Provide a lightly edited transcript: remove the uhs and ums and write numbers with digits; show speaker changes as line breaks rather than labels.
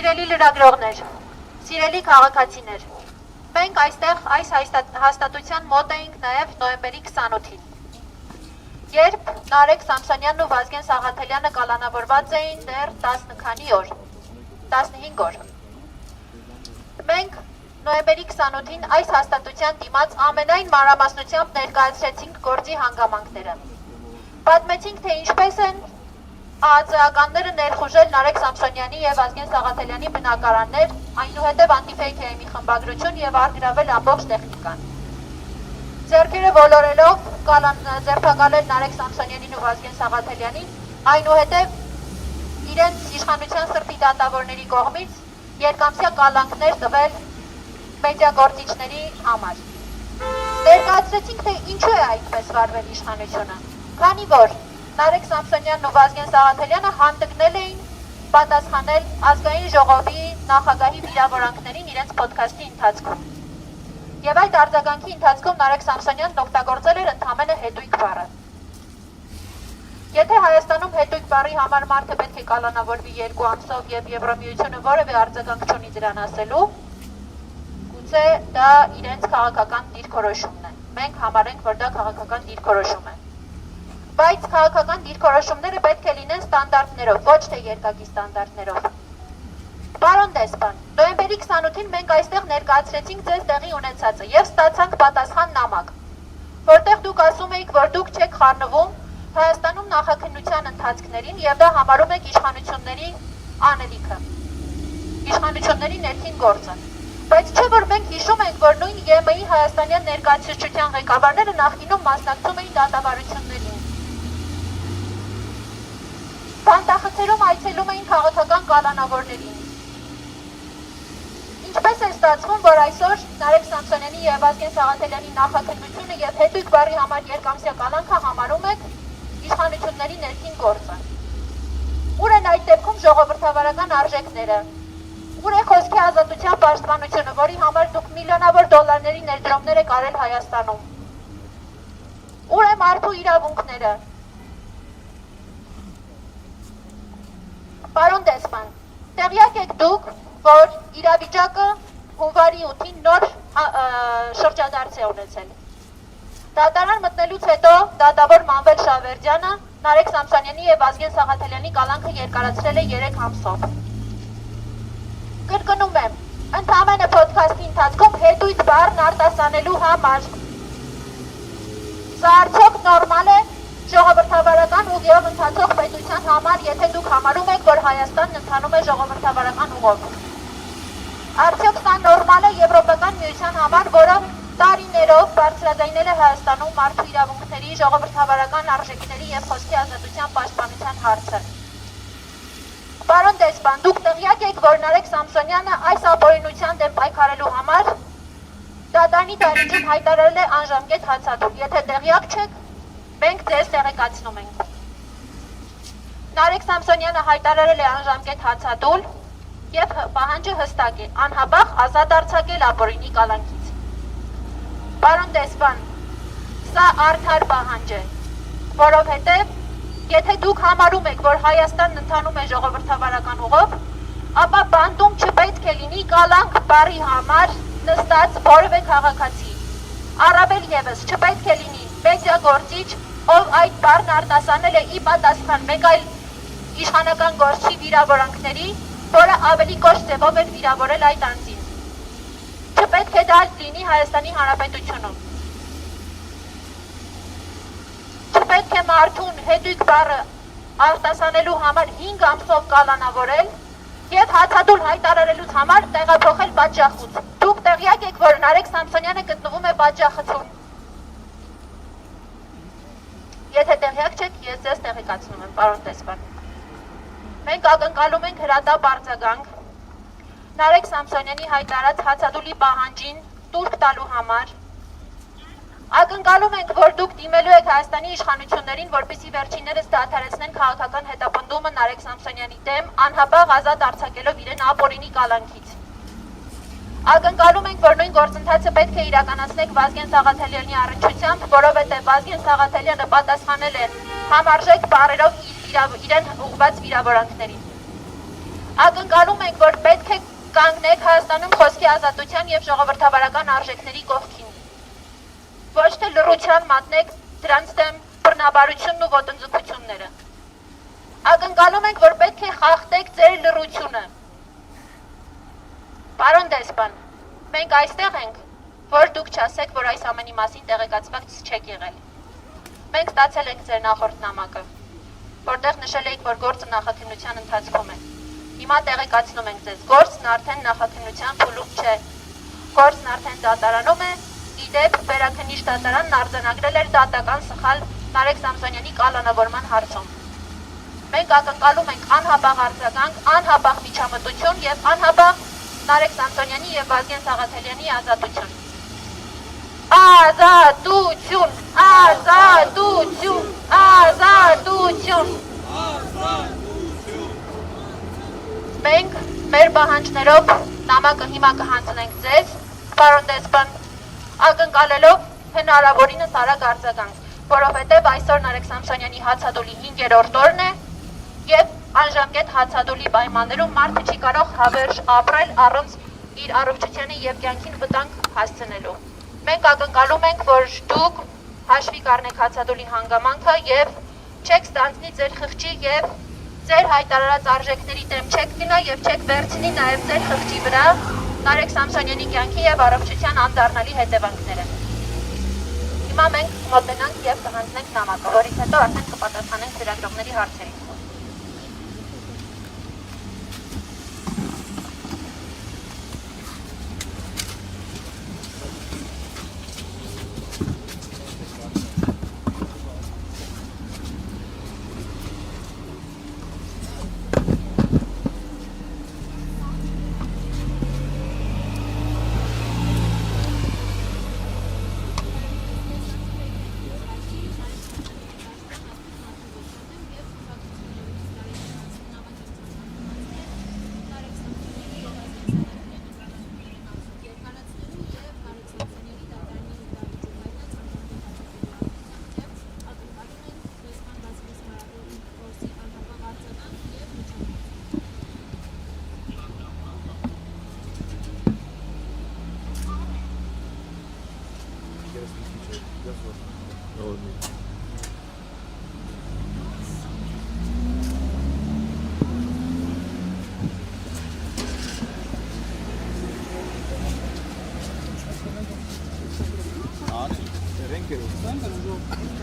Սիրելի լրագրողներ, սիրելի քաղաքացիներ, մենք այստեղ այս հաստատության մոտ էինք նաև նոյեմբերի 28-ին, երբ Նարեկ Սամսոնյանն ու Վազգեն Սաղաթելյանը կալանավորված էին դեռ 15 օր։ Մենք նոյեմբերի 28-ին այս հաստատության դիմաց ամենայն մանրամասնությամբ ներկայացրեցինք գործի հանգամանքները։ Պատմեցինք, թե ինչպես են ԱԱԾ-ականները ներխուժել Նարեկ Սամսոնյանի և Վազգեն Սաղաթելյանի բնակարաններ, այնուհետև անտիֆեյք մի խմբագրություն և առգրավել ամբողջ տեխնիկան։ Ձեռքերը ոլորելով ձերբակալել Նարեկ Սամսոնյանին ու Վազգեն Սաղաթելյանին, այնուհետև իրենց իշխանության սրտի դատավորների կողմից երկամսյա կալանքներ տվել մեդիագործիչների համար։ Ներկայացրեցինք, թե ինչու է այդպես վարվել իշխանությունը, քանի որ Նարեկ Սամսոնյանն ու Վազգեն Սաղաթելյանը հանդգնել էին պատասխանել ազգային ժողովի նախագահի վիրավորանքներին իրենց պոդքասթի ընթացքում։ Եվ այդ արձագանքի ընթացքում Նարեկ Սամսոնյանն օգտագործել էր ընդամենը հետույք բառը։ Եթե Հայաստանում հետույք բառի համար մարդը պետք է կալանավորվի 2 ամսով և Եվրոմիությունը որևէ արձագանք չունի դրան ասելու, գուցե դա իրենց քաղաքական դիրքորոշումն է։ Մենք համարենք, որ դա քաղաքական դիրքորոշում է։ Բայց քաղաքական դիրքորոշումները պետք է լինեն ստանդարտներով, ոչ թե երկակի ստանդարտներով։ Պարոն դեսպան, նոյեմբերի 28-ին մենք այստեղ ներկայացրեցինք ձեզ տեղի ունեցածը և ստացանք պատասխան նամակ, որտեղ դուք ասում էիք, որ դուք չեք խառնվում Հայաստանում նախաքննության ընթացքներին և դա համարում եք իշխանությունների անելիքը, իշխանությունների ներքին գործը։ Բայց չէ, որ մենք հիշում ենք, որ նույն ԵՄ-ի հայաստանյան ներկայացուցչության ղեկավարները նախկինում մասնակցում էին դատավարություններին։ Բանտախցերում այցելում էին քաղաքական կալանավորներին։ Ինչպես է ստացվում, որ այսօր Նարեկ Սամսոնյանի և Վազգեն Սաղաթելյանի նախաքննությունը և հետույք բառի համար երկամսյա կալանքը համարում եք իշխանությունների ներքին գործը։ Ուր են այդ դեպքում ժողովրդավարական արժեքները։ Ուր է խոսքի ազատության պաշտպանությունը, որի համար դուք միլիոնավոր դոլարների ներդրումներ եք արել Հայաստանում։ Ուր է մարդու իրավունքները։ Պարոն դեսպան, տեղյակ եք դուք, որ իրավիճակը հունվարի 8-ին նոր շրջադարձ է ունեցել։ Դատարան մտնելուց հետո դատավոր Մանվել Շավերդյանը Նարեկ Սամսոնյանի և Վազգեն Սաղաթելյանի կալանքը երկարացրել է 3 ամսով։ Կրկնում եմ, ընդամենը պոդքասթի ընթացքում հետույթ բառն արտասանելու համար։ Սա արդյոք նորմալ է ժողովրդավարական ուղիով ընթացող պետության համար, եթե դուք համարում եք, որ Հայաստանն ընթանում է ժողովրդավարական ուղով։ Արդյոք սա նորմալ է Եվրոպական միության համար, որը տարիներով բարձրաձայնել է Հայաստանում մարդու իրավունքների, ժողովրդավարական արժեքների և խոսքի ազատության պաշտպանության հարցը։ Պարոն դեսպան, դուք տեղյակ եք, որ Նարեկ Սամսոնյանը այս ապօրինության դեմ պայքարելու համար դատարանի դահլիճում հայտարարել է անժամկետ հացադուլ։ Եթե տեղյակ չեք, մենք ձեզ տեղեկացնում ենք։ Նարեկ Սամսոնյանը հայտարարել է անժամկետ հացադուլ և պահանջը հստակ է, անհապաղ ազատ արձակել ապօրինի կալանքից։ Պարոն դեսպան, սա արդար պահանջ է, որովհետև եթե դուք համարում եք, որ Հայաստանն ընթանում է ժողովրդավարական ուղով, ապա բանտում չպետք է լինի կալանք բառի համար նստած որևէ քաղաքացի։ Առավել ևս չպետք է լինի մեդիագործիչ, ով այդ բառն արտասանել է ի պատասխան մեկ այլ իշխանական գործչի վիրավորանքների, որը ավելի կոշտ ձևով էր վիրավորել այդ անձին։ Չպետք է դա լինի Հայաստանի Հանրապետությունում։ Չպետք է մարդուն հետույք բառը արտասանելու համար 5 ամսով կալանավորել և հացադուլ հայտարարելուց համար տեղափոխել պատժախոց։ Դուք տեղյակ եք, որ Նարեկ Սամսոնյանը գտնվում է պատժախոցում։ Եթե տեղյակ չեք, ես ձեզ տեղեկացնում եմ, պարոն դեսպան։ Մենք ակնկալում ենք հրատապ արձագանք Նարեկ Սամսոնյանի հայտարարած հացադուլի պահանջին տուրք տալու համար։ Ակնկալում ենք, որ դուք դիմելու եք Հայաստանի իշխանություններին, որպեսզի վերջիններս դադարեցնեն քաղաքական հետապնդումը Նարեկ Սամսոնյանի դեմ, անհապաղ ազատ արձակելով իրեն ապօրինի կալանքից։ Ակնկալում ենք, որ նույն գործընթացը պետք է իրականացնեք Վազգեն Սաղաթելյանի առնչությամբ, որովհետև Վազգեն Սաղաթելյանը պատասխանել է համարժեք բառերով իրեն ուղղված վիրավորանքներին։ Ակնկալում ենք, որ պետք է կանգնեք Հայաստանում խոսքի ազատության և ժողովրդավարական արժեքների կողքին։ Ոչ թե լռության մատնեք դրանց դեմ բռնաբարությունն ու ոտնձգությունները։ Ակնկալում ենք, որ պետք է խախտեք ձեր լռությունը։ Պարոն դեսպան, մենք այստեղ ենք, որ դուք չասեք, որ այս ամենի մասին տեղեկացված չեք եղել։ Մենք ստացել ենք ձեր նախորդ նամակը, որտեղ նշել էիք, որ գործը նախաքննության ընթացքում է։ Հիմա տեղեկացնում ենք ձեզ, գործն արդեն նախաքննության փուլում չէ։ Գործն արդեն դատարանում է, իդեպ վերաքննիչ դատարանն արձանագրել էր դատական սխալ Նարեկ Սամսոնյանի կալանավորման հարցում։ Մենք ակնկալում ենք անհապաղ արձագանք, անհապաղ միջամտություն և անհապաղ Նարեկ Սամսոնյանի և Վազգեն Սաղաթելյանի ազատություն։ Ազատություն, ազատություն, ազատություն։ Մենք մեր պահանջներով նամակը հիմա կհանձնենք ձեզ, պարոն դեսպան, ակնկալելով հնարավորինս արագ արձագանք, որովհետև այսօր Նարեկ Սամսոնյանի հացադուլի 5-րդ օրն է և անժամկետ հացադուլի պայմաններում մարդը չի կարող հավերժ ապրել առանց իր առողջությանը և կյանքին վտանգ հասցնելու։ Մենք ակնկալում ենք, որ դուք հաշվի կառնեք հացադուլի հանգամանքը և չեք ստանձնի ձեր խղճի և ձեր հայտարարած արժեքների դեմ չեք գնա և չեք վերցնի նաև ձեր խղճի վրա Նարեկ Սամսոնյանի կյանքի և առողջության անդառնալի հետևանքները։ Հիմա մենք մոտենանք և կհանձնենք նամակը, որից հետո արդեն կպատասխանենք ծրագրողների հարցերին։